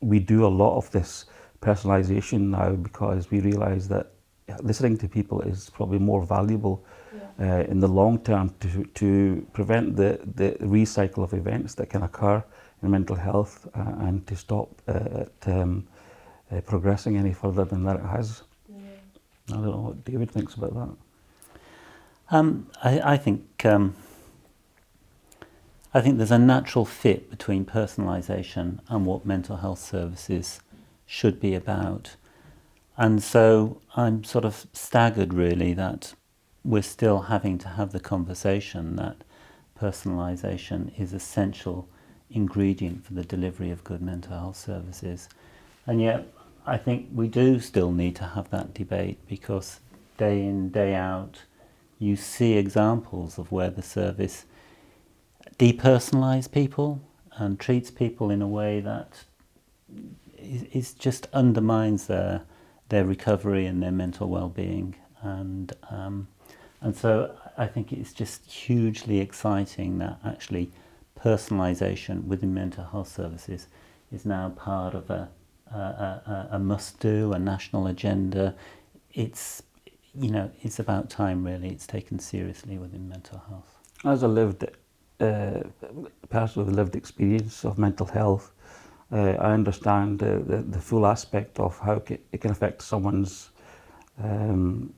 we do a lot of this personalisation now because we realise that listening to people is probably more valuable in the long term to prevent the recycle of events that can occur in mental health and to stop it progressing any further than that it has. I don't know what David thinks about that. I think there's a natural fit between personalisation and what mental health services should be about. And so I'm sort of staggered really that we're still having to have the conversation that personalisation is essential ingredient for the delivery of good mental health services. And yet I think we do still need to have that debate because day in, day out, you see examples of where the service depersonalises people and treats people in a way that is just undermines their recovery and their mental well-being. And so I think it's just hugely exciting that actually personalisation within mental health services is now part of a must-do, a national agenda. It's about time really it's taken seriously within mental health. As a person with a lived experience of mental health, I understand the full aspect of how it can affect someone's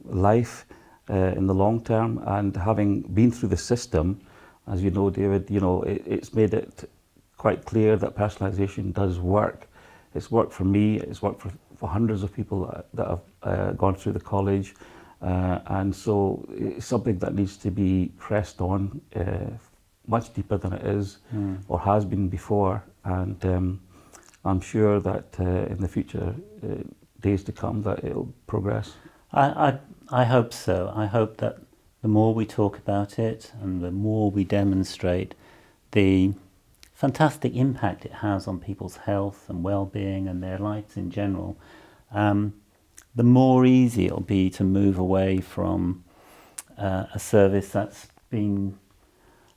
life in the long term, and having been through the system, as you know, David, it's made it quite clear that personalisation does work. It's worked for me, it's worked for hundreds of people that have gone through the college, and so it's something that needs to be pressed on much deeper than it is or has been before, and I'm sure that in the future days to come that it'll progress. I hope so. I hope that the more we talk about it and the more we demonstrate the fantastic impact it has on people's health and well-being and their lives in general, the more easy it'll be to move away from a service that's been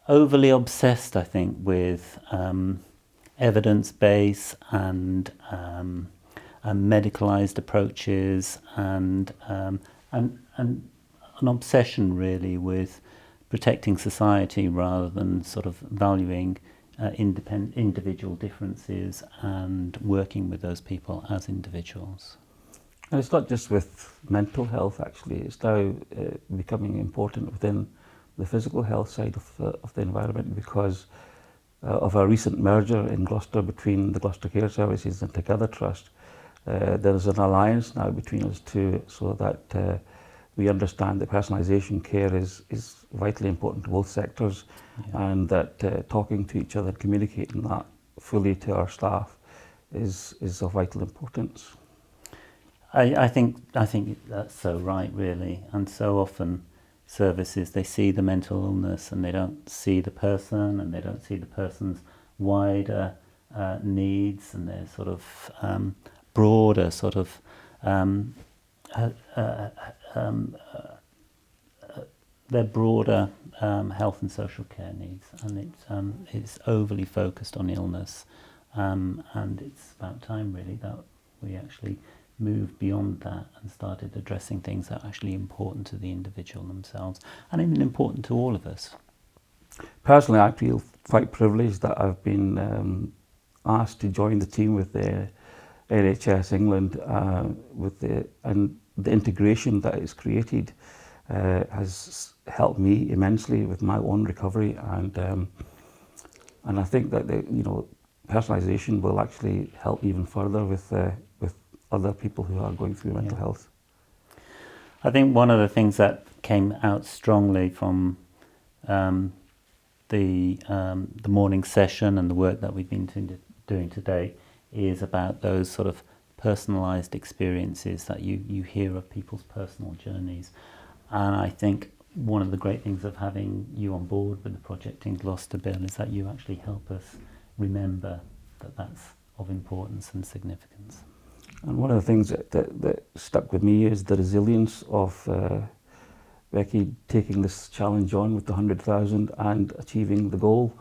overly obsessed, I think, with evidence base and medicalised approaches and an obsession really with protecting society rather than sort of valuing individual differences and working with those people as individuals. And it's not just with mental health actually, it's now becoming important within the physical health side of the environment because of a recent merger in Gloucester between the Gloucester Care Services and Together Trust. There's an alliance now between us two so that we understand that personalisation care is vitally important to both sectors, and that talking to each other, communicating that fully to our staff is of vital importance. I think that's so right really, and so often services, they see the mental illness and they don't see the person and they don't see the person's wider needs and their sort of broader sort of their broader health and social care needs, and it's overly focused on illness, and it's about time really that we actually moved beyond that and started addressing things that are actually important to the individual themselves and even important to all of us. Personally, I feel quite privileged that I've been asked to join the team with the NHS England and the integration that it's created has helped me immensely with my own recovery, and I think that personalisation will actually help even further with other people who are going through mental health. I think one of the things that came out strongly from the morning session and the work that we've been doing today is about those sort of personalised experiences that you hear of people's personal journeys. And I think one of the great things of having you on board with the project in Gloucester, Bill, is that you actually help us remember that that's of importance and significance. And one of the things that stuck with me is the resilience of Becky taking this challenge on with the 100,000 and achieving the goal.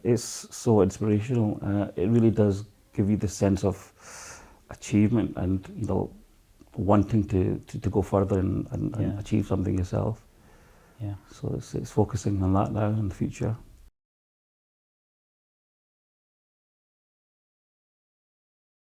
It's so inspirational. It really does give you the sense of achievement and, you know, wanting to go further and Yeah. achieve something yourself. Yeah. So it's focusing on that now in the future.